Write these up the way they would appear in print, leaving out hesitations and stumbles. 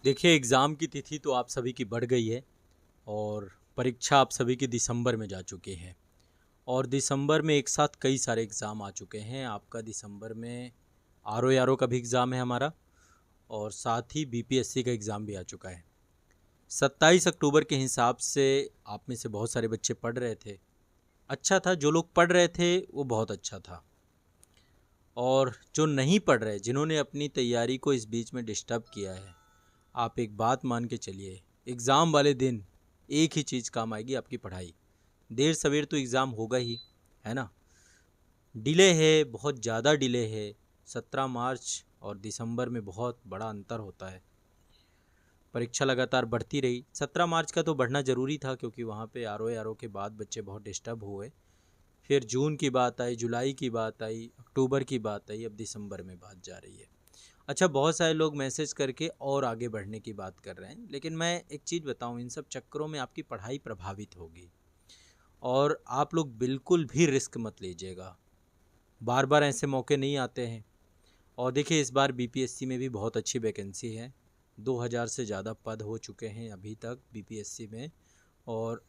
देखिए एग्ज़ाम की तिथि तो आप सभी की बढ़ गई है और परीक्षा आप सभी की दिसंबर में जा चुकी है। और दिसंबर में एक साथ कई सारे एग्ज़ाम आ चुके हैं। आपका दिसंबर में आर ओ का भी एग्ज़ाम है हमारा, और साथ ही बीपीएससी का एग्ज़ाम भी आ चुका है। 27 अक्टूबर के हिसाब से आप में से बहुत सारे बच्चे पढ़ रहे थे। अच्छा था, जो लोग पढ़ रहे थे वो बहुत अच्छा था। और जो नहीं पढ़ रहे, जिन्होंने अपनी तैयारी को इस बीच में डिस्टर्ब किया है, आप एक बात मान के चलिए, एग्ज़ाम वाले दिन एक ही चीज़ काम आएगी, आपकी पढ़ाई। देर सवेर तो एग्ज़ाम होगा ही, है ना। डिले है, बहुत ज़्यादा डिले है। 17 मार्च और दिसंबर में बहुत बड़ा अंतर होता है। परीक्षा लगातार बढ़ती रही। 17 मार्च का तो बढ़ना ज़रूरी था, क्योंकि वहाँ पे आर ओ के बाद बच्चे बहुत डिस्टर्ब हुए। फिर जून की बात आई, जुलाई की बात आई, अक्टूबर की बात आई, अब दिसंबर में बात जा रही है। अच्छा, बहुत सारे लोग मैसेज करके और आगे बढ़ने की बात कर रहे हैं, लेकिन मैं एक चीज़ बताऊं, इन सब चक्करों में आपकी पढ़ाई प्रभावित होगी। और आप लोग बिल्कुल भी रिस्क मत लीजिएगा, बार बार ऐसे मौके नहीं आते हैं। और देखिए, इस बार बीपीएससी में भी बहुत अच्छी वैकेंसी है। 2000 से ज़्यादा पद हो चुके हैं अभी तक बीपीएससी में। और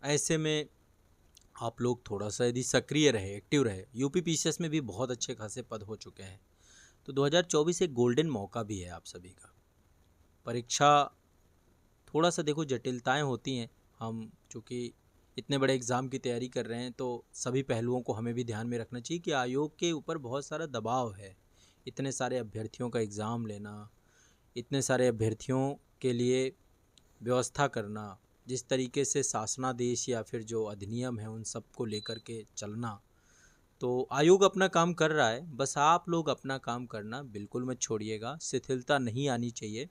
ऐसे में आप लोग थोड़ा सा यदि सक्रिय रहे, एक्टिव रहे, यूपी पीसीएस में भी बहुत अच्छे खासे पद हो चुके हैं। तो 2024 एक गोल्डन मौका भी है आप सभी का। परीक्षा थोड़ा सा देखो, जटिलताएं होती हैं। हम चूँकि इतने बड़े एग्ज़ाम की तैयारी कर रहे हैं, तो सभी पहलुओं को हमें भी ध्यान में रखना चाहिए कि आयोग के ऊपर बहुत सारा दबाव है। इतने सारे अभ्यर्थियों का एग्ज़ाम लेना, इतने सारे अभ्यर्थियों के लिए व्यवस्था करना, जिस तरीके से शासनादेश या फिर जो अधिनियम है उन सब को लेकर के चलना। तो आयोग अपना काम कर रहा है, बस आप लोग अपना काम करना बिल्कुल मत छोड़िएगा, शिथिलता नहीं आनी चाहिए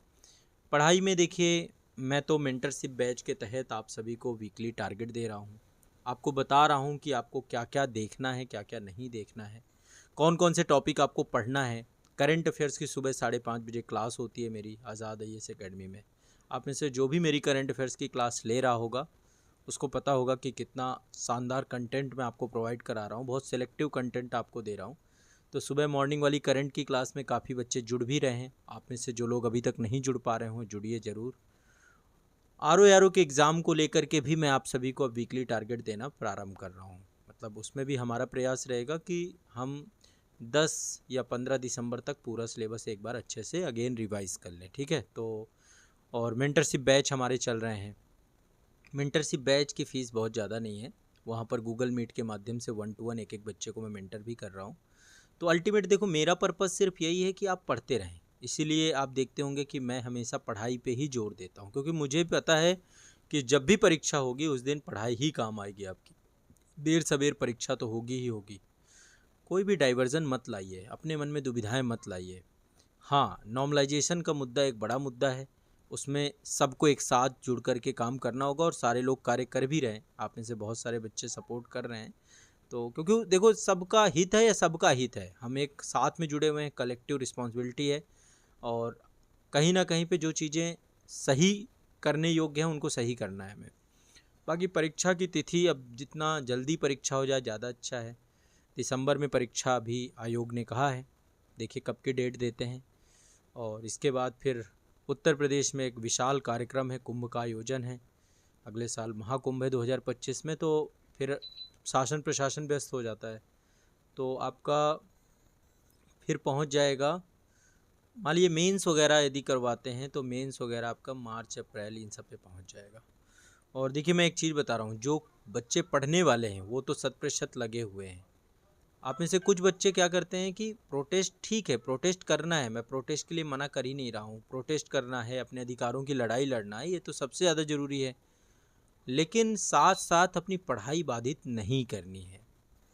पढ़ाई में। देखिए, मैं तो मेंटरशिप बैच के तहत आप सभी को वीकली टारगेट दे रहा हूँ। आपको बता रहा हूँ कि आपको क्या क्या देखना है, क्या क्या नहीं देखना है, कौन कौन से टॉपिक आपको पढ़ना है। करंट अफेयर्स की सुबह 5:30 बजे क्लास होती है मेरी आज़ाद IAS एकेडमी में। आप में से जो भी मेरी करंट अफेयर्स की क्लास ले रहा होगा, उसको पता होगा कि कितना शानदार कंटेंट मैं आपको प्रोवाइड करा रहा हूँ। बहुत सिलेक्टिव कंटेंट आपको दे रहा हूँ। तो सुबह मॉर्निंग वाली करंट की क्लास में काफ़ी बच्चे जुड़ भी रहे हैं। आप में से जो लोग अभी तक नहीं जुड़ पा रहे हों, जुड़िए ज़रूर। आर ओ के एग्ज़ाम को लेकर के भी मैं आप सभी को अब वीकली टारगेट देना प्रारंभ कर रहा हूँ। मतलब उसमें भी हमारा प्रयास रहेगा कि हम 10 या 15 दिसंबर तक पूरा सिलेबस एक बार अच्छे से अगेन रिवाइज़ कर लें, ठीक है। तो और मेंटरशिप बैच हमारे चल रहे हैं। मेंटरशिप बैच की फ़ीस बहुत ज़्यादा नहीं है। वहाँ पर गूगल मीट के माध्यम से 1 to 1 एक एक बच्चे को मैं मेंटर भी कर रहा हूँ। तो अल्टीमेट देखो, मेरा पर्पस सिर्फ यही है कि आप पढ़ते रहें। इसीलिए आप देखते होंगे कि मैं हमेशा पढ़ाई पे ही जोर देता हूँ, क्योंकि मुझे पता है कि जब भी परीक्षा होगी उस दिन पढ़ाई ही काम आएगी आपकी। देर सवेर परीक्षा तो होगी ही होगी। कोई भी डाइवर्जन मत लाइए, अपने मन में दुविधाएं मत लाइए। हाँ, नॉर्मलाइजेशन का मुद्दा एक बड़ा मुद्दा है। उसमें सबको एक साथ जुड़ कर के काम करना होगा, और सारे लोग कार्य कर भी रहे हैं। आप में से बहुत सारे बच्चे सपोर्ट कर रहे हैं। तो क्योंकि देखो, सबका हित है या सबका हित है, हम एक साथ में जुड़े हुए हैं, कलेक्टिव रिस्पॉन्सिबिलिटी है। और कहीं ना कहीं पे जो चीज़ें सही करने योग्य हैं उनको सही करना है हमें। बाकी परीक्षा की तिथि, अब जितना जल्दी परीक्षा हो जाए ज़्यादा अच्छा है। दिसंबर में परीक्षा भी आयोग ने कहा है, देखिए कब की डेट देते हैं। और इसके बाद फिर उत्तर प्रदेश में एक विशाल कार्यक्रम है, कुंभ का आयोजन है। अगले साल महाकुंभ है 2025 में। तो फिर शासन प्रशासन व्यस्त हो जाता है। तो आपका फिर पहुंच जाएगा, मान लीजिए मेंस वगैरह यदि करवाते हैं तो मेंस वगैरह आपका मार्च अप्रैल इन सब पे पहुंच जाएगा। और देखिए, मैं एक चीज़ बता रहा हूँ, जो बच्चे पढ़ने वाले हैं वो तो 100% लगे हुए हैं। आप में से कुछ बच्चे क्या करते हैं कि प्रोटेस्ट, ठीक है प्रोटेस्ट करना है, मैं प्रोटेस्ट के लिए मना कर ही नहीं रहा हूँ, प्रोटेस्ट करना है, अपने अधिकारों की लड़ाई लड़ना है, ये तो सबसे ज़्यादा ज़रूरी है। लेकिन साथ साथ अपनी पढ़ाई बाधित नहीं करनी है।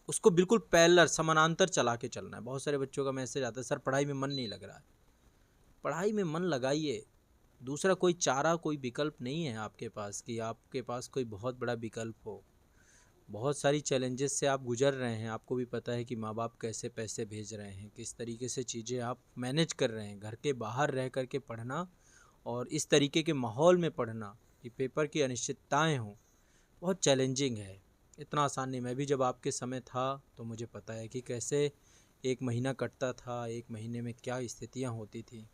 उसको बिल्कुल पैरेलल समानांतर चला के चलना है। बहुत सारे बच्चों का मैसेज आता है, सर पढ़ाई में मन नहीं लग रहा है। पढ़ाई में मन लगाइए। दूसरा कोई चारा, कोई विकल्प नहीं है आपके पास कि आपके पास कोई बहुत बड़ा विकल्प हो। बहुत सारी चैलेंजेस से आप गुजर रहे हैं। आपको भी पता है कि माँ बाप कैसे पैसे भेज रहे हैं, किस तरीके से चीज़ें आप मैनेज कर रहे हैं। घर के बाहर रह कर के पढ़ना और इस तरीके के माहौल में पढ़ना कि पेपर की अनिश्चितताएं हों, बहुत चैलेंजिंग है। इतना आसान नहीं। मैं भी जब आपके समय था तो मुझे पता है कि कैसे एक महीना कटता था, एक महीने में क्या स्थितियाँ होती थी।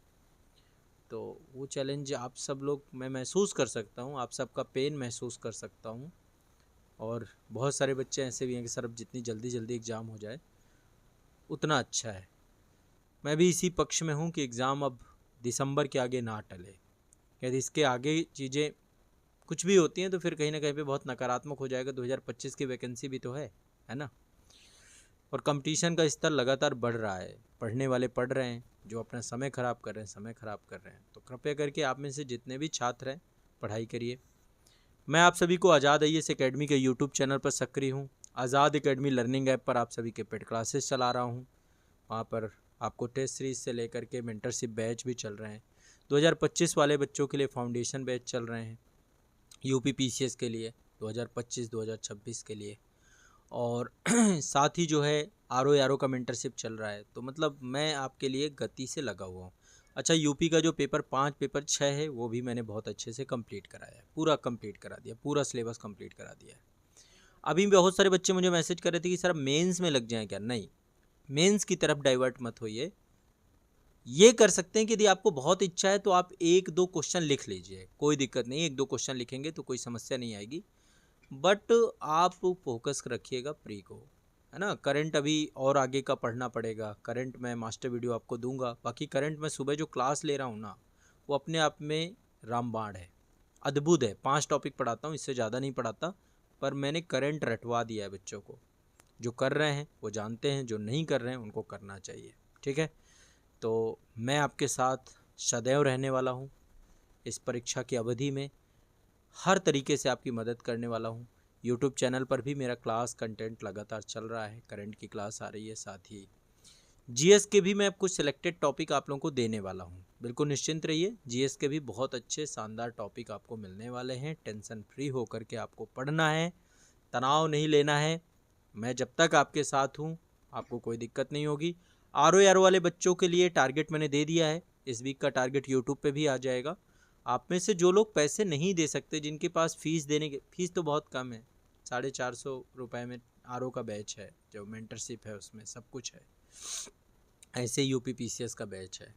तो वो चैलेंज आप सब लोग, मैं महसूस कर सकता हूँ, आप सबका पेन महसूस कर सकता हूँ। और बहुत सारे बच्चे ऐसे भी हैं कि सर अब जितनी जल्दी जल्दी एग्ज़ाम हो जाए उतना अच्छा है। मैं भी इसी पक्ष में हूँ कि एग्ज़ाम अब दिसंबर के आगे ना टले। यदि इसके आगे चीज़ें कुछ भी होती हैं तो फिर कहीं ना कहीं पे बहुत नकारात्मक हो जाएगा। 2025 की वैकेंसी भी तो है ना। और कंपटीशन का स्तर लगातार बढ़ रहा है, पढ़ने वाले पढ़ रहे हैं, जो अपना समय ख़राब कर रहे हैं समय ख़राब कर रहे हैं। तो कृपया करके आप में से जितने भी छात्र हैं पढ़ाई करिए। मैं आप सभी को आज़ाद आईएएस एकेडमी के यूट्यूब चैनल पर सक्रिय हूँ। आज़ाद एकेडमी लर्निंग ऐप पर आप सभी के पेड क्लासेस चला रहा हूँ। वहाँ पर आपको टेस्ट सीरीज से लेकर के मेंटरशिप बैच भी चल रहे हैं। 2025 वाले बच्चों के लिए फाउंडेशन बैच चल रहे हैं, यूपी पीसीएस के लिए 2025-2026 के लिए। और साथ ही जो है आर ओ का मेंटरशिप चल रहा है। तो मतलब मैं आपके लिए गति से लगा हुआ हूँ। अच्छा, यूपी का जो पेपर 5 पेपर 6 है वो भी मैंने बहुत अच्छे से कंप्लीट कराया है, पूरा कंप्लीट करा दिया, पूरा सिलेबस कंप्लीट करा दिया है। अभी बहुत सारे बच्चे मुझे मैसेज कर रहे थे कि सर मेंस में लग जाएं क्या। नहीं, मेंस की तरफ डाइवर्ट मत होइए। ये कर सकते हैं कि यदि आपको बहुत इच्छा है तो आप 1-2 क्वेश्चन लिख लीजिए, कोई दिक्कत नहीं है। 1-2 क्वेश्चन लिखेंगे तो कोई समस्या नहीं आएगी। बट आप फोकस रखिएगा प्री को, है ना। करंट अभी और आगे का पढ़ना पड़ेगा। करंट मैं मास्टर वीडियो आपको दूंगा। बाकी करंट मैं सुबह जो क्लास ले रहा हूँ ना, वो अपने आप में रामबाण है, अद्भुत है। 5 टॉपिक पढ़ाता हूँ, इससे ज़्यादा नहीं पढ़ाता। पर मैंने करंट रटवा दिया है बच्चों को। जो कर रहे हैं वो जानते हैं, जो नहीं कर रहे हैं उनको करना चाहिए। ठीक है, तो मैं आपके साथ सदैव रहने वाला हूँ। इस परीक्षा की अवधि में हर तरीके से आपकी मदद करने वाला हूँ। यूट्यूब चैनल पर भी मेरा क्लास कंटेंट लगातार चल रहा है, करंट की क्लास आ रही है, साथ ही जीएस के भी मैं कुछ सिलेक्टेड टॉपिक आप लोगों को देने वाला हूँ। बिल्कुल निश्चिंत रहिए, जीएस के भी बहुत अच्छे शानदार टॉपिक आपको मिलने वाले हैं। टेंशन फ्री होकर के आपको पढ़ना है, तनाव नहीं लेना है। मैं जब तक आपके साथ हूँ आपको कोई दिक्कत नहीं होगी। आर वाले बच्चों के लिए टारगेट मैंने दे दिया है, इस वीक का टारगेट यूट्यूब पे भी आ जाएगा। आप में से जो लोग पैसे नहीं दे सकते, जिनके पास फीस देने की, फीस तो बहुत कम है, 450 रुपये में आर का बैच है, जो मेंटरशिप है उसमें सब कुछ है। ऐसे यूपी पीसीएस का बैच है।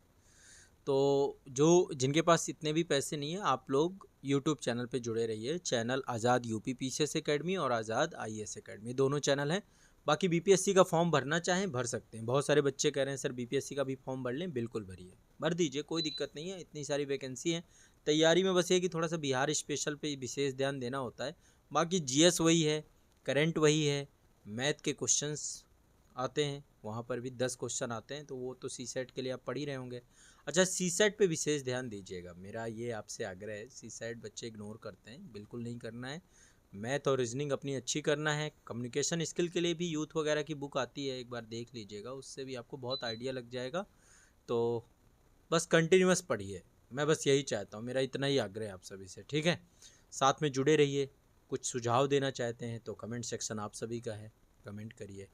तो जो जिनके पास इतने भी पैसे नहीं है, आप लोग यूट्यूब चैनल पे जुड़े रहिए। चैनल आज़ाद यूपी पीसीएस एकेडमी और आज़ाद आईएएस एकेडमी, दोनों चैनल हैं। बाकी बीपीएससी का फॉर्म भरना चाहें भर सकते हैं। बहुत सारे बच्चे कह रहे हैं सर बीपीएससी का भी फॉर्म भर लें। बिल्कुल भरिए, भर दीजिए, कोई दिक्कत नहीं है। इतनी सारी वैकेंसी है तैयारी में। बस ये कि थोड़ा सा बिहार स्पेशल पे विशेष ध्यान देना होता है। बाकी जीएस वही है, करंट वही है, मैथ के क्वेश्चंस आते हैं, वहाँ पर भी 10 क्वेश्चन आते हैं। तो वो तो सीसेट के लिए आप पढ़ ही रहे होंगे। अच्छा, सीसेट पे विशेष ध्यान दीजिएगा, मेरा ये आपसे आग्रह है। सीसेट बच्चे इग्नोर करते हैं, बिल्कुल नहीं करना है। मैथ और रीजनिंग अपनी अच्छी करना है। कम्युनिकेशन स्किल के लिए भी यूथ वगैरह की बुक आती है, एक बार देख लीजिएगा, उससे भी आपको बहुत आइडिया लग जाएगा। तो बस कंटिन्यूअस पढ़िए, मैं बस यही चाहता हूँ, मेरा इतना ही आग्रह है आप सभी से। ठीक है, साथ में जुड़े रहिए। कुछ सुझाव देना चाहते हैं तो कमेंट सेक्शन आप सभी का है, कमेंट करिए।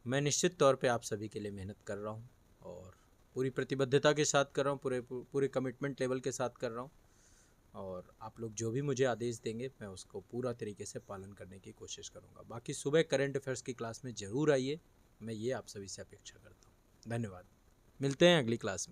मैं निश्चित तौर पे आप सभी के लिए मेहनत कर रहा हूँ और पूरी प्रतिबद्धता के साथ कर रहा हूँ, पूरे कमिटमेंट लेवल के साथ कर रहा हूँ। और आप लोग जो भी मुझे आदेश देंगे मैं उसको पूरा तरीके से पालन करने की कोशिश करूँगा। बाकी सुबह करंट अफेयर्स की क्लास में ज़रूर आइए, मैं ये आप सभी से अपेक्षा करता हूँ। धन्यवाद, मिलते हैं अगली क्लास में।